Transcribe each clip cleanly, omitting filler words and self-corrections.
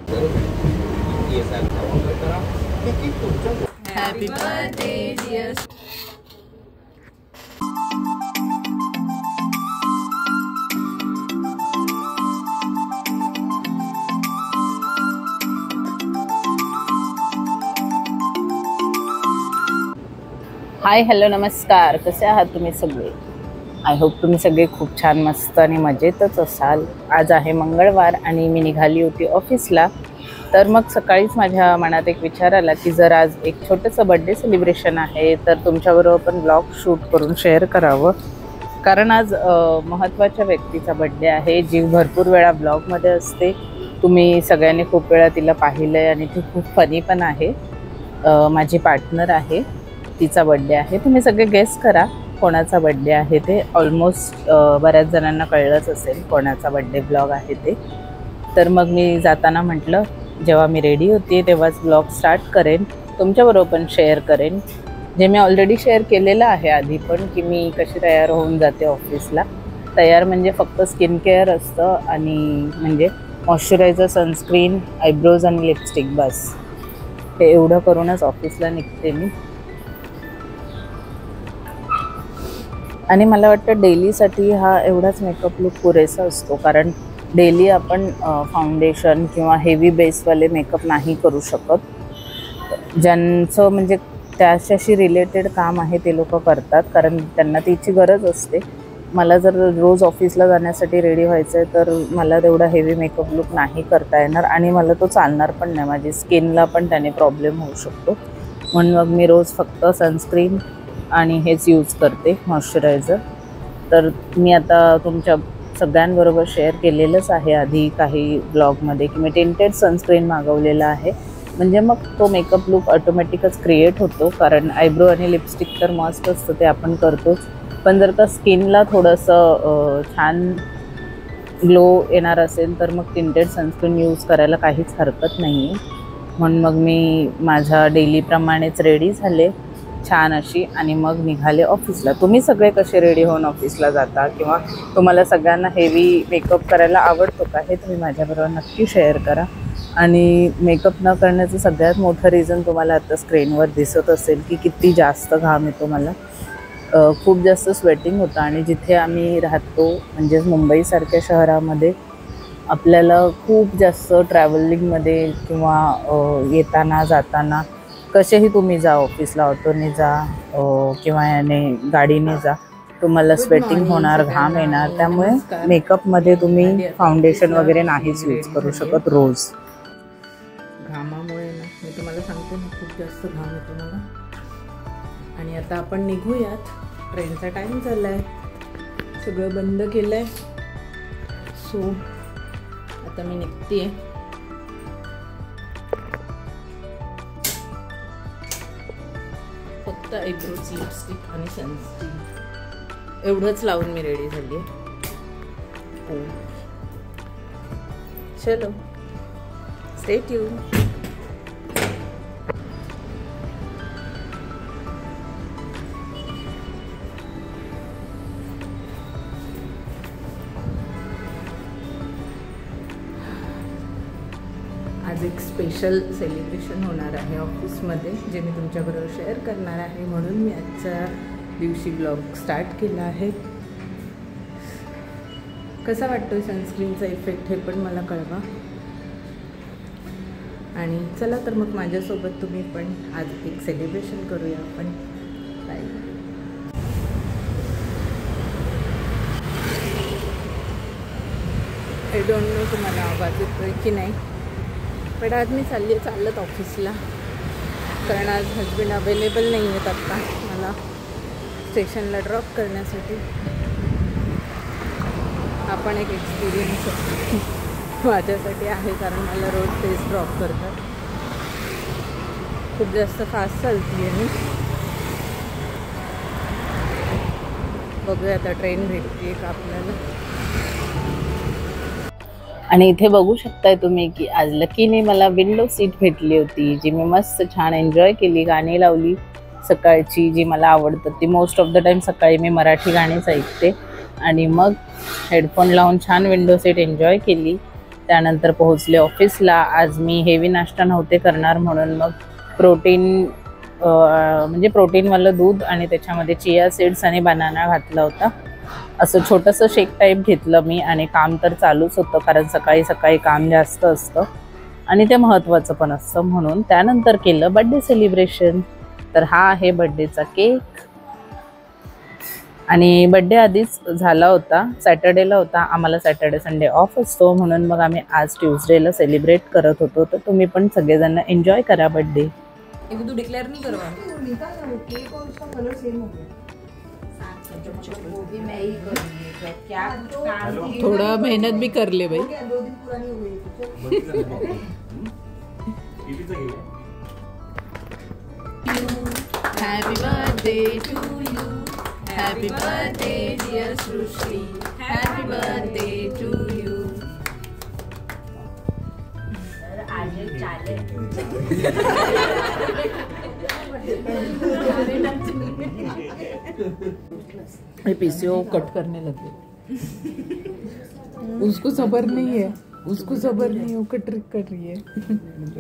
Happy birthday, dear. Hi hello नमस्कार, कसे आहात तुम्ही सगळे? आय होप तुम्ही सगळे खूप छान मस्त आणि मजेतच असाल. आज आहे मंगळवार आणि मी निघाली होती ऑफिसला. तर मग सकाळीच माझ्या मनात एक विचार आला की जर आज एक छोटंसं बर्थडे सेलिब्रेशन आहे तर तुमच्याबरोबर पण ब्लॉग शूट करून शेअर करावं. कारण आज महत्त्वाच्या व्यक्तीचा बर्थडे आहे, जी भरपूर वेळा ब्लॉगमध्ये असते. तुम्ही सगळ्यांनी खूप वेळा तिला पाहिलं आहे आणि ती खूप फनी पण आहे. माझी पार्टनर आहे, तिचा बर्थडे आहे. तुम्ही सगळे गेस करा कोणाचा बर्थडे आहे ते. ऑलमोस्ट बऱ्याच जणांना कळलंच असेल कोणाचा बर्थडे ब्लॉग आहे ते. तर मग मी जाताना म्हटलं जेव्हा मी रेडी होती तेव्हाच ब्लॉग स्टार्ट करेन, तुमच्याबरोबर पण शेअर करेन. जे मी ऑलरेडी शेअर केलेलं आहे आधी पण, की मी कशी तयार होऊन जाते ऑफिसला. तयार म्हणजे फक्त स्किन केअर असतं आणि म्हणजे मॉइश्चरायझर, सनस्क्रीन, आयब्रोज आणि लिपस्टिक, बस हे एवढं करूनच ऑफिसला निघते मी. आणि मला वाटतं डेलीसाठी हा एवढाच मेकअप लुक पुरेसा असतो. कारण डेली आपण फाउंडेशन किंवा हेवी बेसवाले मेकअप नाही करू शकत. ज्यांचं म्हणजे त्याच्याशी रिलेटेड काम आहे ते लोक करतात, कारण त्यांना तिची गरज असते. मला जर रोज ऑफिसला जाण्यासाठी रेडी व्हायचं आहे तर मला तेवढा हेवी मेकअप लुक नाही करता येणार आणि मला तो चालणार पण नाही. माझी स्किनला पण त्याने प्रॉब्लेम होऊ शकतो. म्हणून मग मी रोज फक्त सनस्क्रीन आणि हेच यूज करते, मॉइश्चरायझर. तर मी आता तुमच्या सगळ्यांबरोबर शेअर केलेलंच आहे आधी काही ब्लॉगमध्ये की मी टिंटेड सनस्क्रीन मागवलेलं आहे. म्हणजे मग तो मेकअप लुक ऑटोमॅटिकच क्रिएट होतो. कारण आयब्रो आणि लिपस्टिक तर मस्त असतं, ते आपण करतोच. पण जर का स्किनला थोडंसं छान ग्लो येणार असेल तर मग टिंटेड सनस्क्रीन यूज करायला काहीच हरकत नाही आहे. म्हणून मग मी माझ्या डेलीप्रमाणेच रेडी झाले छान अशी आणि मग निघाले ऑफिसला. तुम्ही सगळे कसे रेडी होऊन ऑफिसला जाता किंवा तुम्हाला सगळ्यांना हेवी मेकअप करायला आवडतो का, हे तुम्ही माझ्याबरोबर नक्की शेअर करा. आणि मेकअप न करण्याचं सगळ्यात मोठं रिझन तुम्हाला आता स्क्रीनवर दिसत असेल की किती जास्त घाम येतो मला. खूप जास्त स्वेटिंग होतं आणि जिथे आम्ही राहतो म्हणजेच मुंबईसारख्या शहरामध्ये आपल्याला खूप जास्त ट्रॅव्हलिंगमध्ये किंवा येताना जाताना कसेही तुम्ही जा, ऑफिसला ऑटोने जा किंवा याने गाडीने जा, तुम्हाला स्वेटिंग होणार, घाम येणार. त्यामुळे मेकअपमध्ये तुम्ही फाउंडेशन वगैरे नाहीच यूज करू शकत रोज. घामामुळे ना मी तुम्हाला सांगते ना खूप जास्त घाम येतो मला. आणि आता आपण निघूयात, ट्रेनचा टाईम झाला आहे, सगळं बंद केलं आहे. सो आता मी निघते आहे. फक्त आयब्रोज, लिपस्टिक आणि सनस्क्रीन एवढंच लावून मी रेडी झाली आहे. हो, चलो स्टे ट्यून. आज एक स्पेशल सेलिब्रेशन होणार आहे ऑफिसमध्ये, जे मी तुमच्याबरोबर शेअर करणार आहे. म्हणून मी आजच्या दिवशी ब्लॉग स्टार्ट केला आहे. कसा वाटतोय सनस्क्रीनचा इफेक्ट हे पण मला कळवा. आणि चला तर मग माझ्यासोबत तुम्ही पण आज एक सेलिब्रेशन करूया आपण. बाय. आय डोंट नो तुम्हाला आवाज येतोय की नाही, पण आज मी चालत ऑफिसला. कारण आज हजबंड अवेलेबल नाही आहेत आत्ता मला स्टेशनला ड्रॉप करण्यासाठी. हा पण एक एक्सपिरियन्स माझ्यासाठी आहे, कारण मला रोज तेच ड्रॉप करतात. खूप जास्त फास्ट चालती आहे मी. बघूया आता ट्रेन भेटते का आपल्याला. आणि इथे बघू शकताय तुम्ही की आज लकीने मला विंडो सीट भेटली होती, जी मी मस्त छान एन्जॉय केली. गाणी लावली सकाळची, जी मला आवडतात ती. मोस्ट ऑफ द टाईम सकाळी मी मराठी गाणीच ऐकते आणि मग हेडफोन लावून छान विंडो सीट एन्जॉय केली. त्यानंतर पोहोचले ऑफिसला. आज मी हेवी नाश्ता नव्हते करणार म्हणून मग म्हणजे प्रोटीनवालं दूध आणि त्याच्यामध्ये चिया सीड्स आणि बनाना घातला होता. असं छोटंसं शेक टाईप घेतलं मी आणि काम तर चालूच होतं कारण सकाळी सकाळी काम जास्त असतं आणि ते महत्त्वाचं पण असतं म्हणून. त्यानंतर केलं बड्डे सेलिब्रेशन. तर हा आहे बड्डेचा केक आणि बड्डे आधीच झाला होता, सॅटर्डेला होता. आम्हाला सॅटर्डे संडे ऑफ असतो म्हणून मग आम्ही आज ट्यूसडेला सेलिब्रेट करत होतो. तर तुम्ही पण सगळेजण एन्जॉय करा बड्डे. तू डिक्लेअर नहीं करवा थोड़ा मेहनत भी कर ले भाई. Happy birthday to you. Happy birthday dear Srushti. Happy birthday to you. PCO cut करने लगे. उसको सबर नहीं है, उसको सबर नहीं है, वो ट्रिक कर रही है.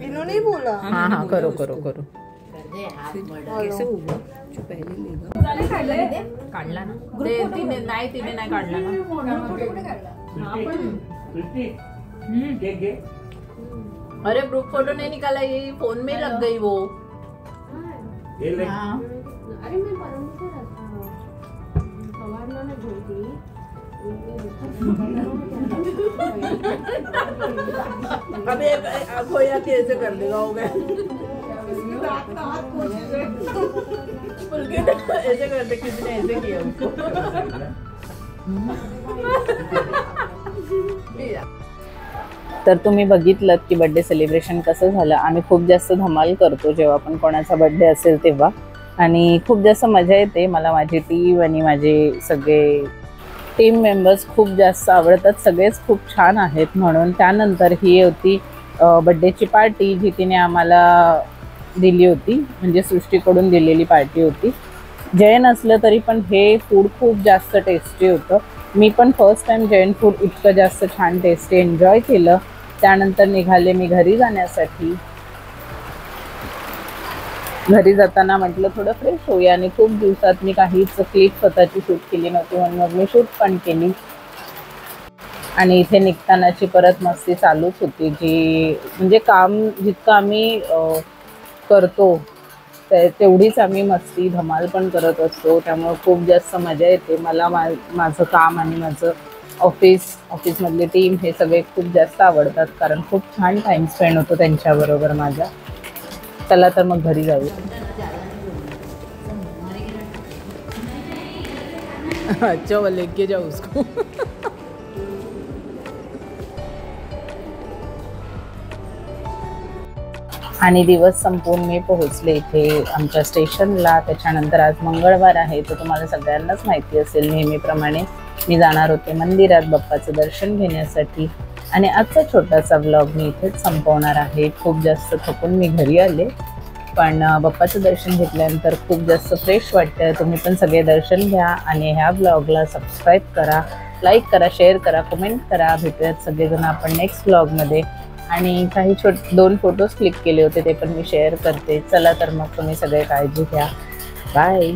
इन्होंने ही बोला. हाँ हाँ करो करो करो. कैसे हुआ जो पहले लेगा काढला ना तिने नाही काढला ना. अरे ग्रुप फोटो नहीं निकाला, ये फोन में लग गई वो. हाँ. अरे मैं परम से रखा सवार में भूल गई. अबे खोया कैसे कर देगा हो गया. ऐसे करते किसी ने ऐसे किया उसको. तर तुम्ही बघितलं की बड्डे सेलिब्रेशन कसं झालं. आम्ही खूप जास्त धमाल करतो जेव्हा पण कोणाचा बड्डे असेल तेव्हा आणि खूप जास्त मजा येते. मला माझी टीम आणि माझे सगळे टीम मेंबर्स खूप जास्त आवडतात. सगळेच खूप छान आहेत म्हणून. त्यानंतर ही होती बड्डेची पार्टी जी तिने आम्हाला दिली होती, म्हणजे सृष्टीकडून दिलेली पार्टी होती. जैन असलं तरी पण हे फूड खूप जास्त टेस्टी होतं. मी पण फर्स्ट टाइम जैन फूड इतकं जास्त छान टेस्टी एन्जॉय केलं. त्यानंतर निघाले मी घरी जाण्यासाठी. घरी जाताना म्हटलं थोडं फ्रेश होऊया आणि खूप दिवसात मी काहीच क्लिप स्वतःची शूट केली नव्हती म्हणून मग मी शूट पण केली. आणि इथे निघतानाची परत मस्ती चालूच होती, जी म्हणजे काम जितकं आम्ही करतो तेवढीच आम्ही मस्ती धमाल पण करत असतो. त्यामुळे खूप जास्त मजा येते मला. माझं काम आणि माझं ऑफिसमधली टीम हे सगळे खूप जास्त आवडतात कारण खूप छान टाईम स्पेंड होतो त्यांच्याबरोबर माझा. चला तर मग घरी जाऊया. अच्छा वो लेके जाओ उसको. आणि दिवस संपून मी पोहोचले इथे आमच्या स्टेशनला. त्याच्यानंतर आज मंगळवार आहे तर तुम्हाला सगळ्यांनाच माहिती असेल नेहमीप्रमाणे मी जाणार होते मंदिरात बाप्पाचं दर्शन घेण्यासाठी. आणि आजचा छोटासा व्लॉग मी इथेच संपवणार आहे. खूप जास्त थकून मी घरी आले पण बाप्पाचं दर्शन घेतल्यानंतर खूप जास्त फ्रेश वाटतं. तुम्ही पण सगळे दर्शन घ्या आणि ह्या व्लॉगला सबस्क्राईब करा, लाईक करा, शेअर करा, कमेंट करा. भेटूयात सगळेजण आपण नेक्स्ट व्लॉगमध्ये. आणि काही 2 फोटोज क्लिक केले होते ते पण मी शेअर करते. चला तर मग तुम्ही सगळे काळजी घ्या. बाय.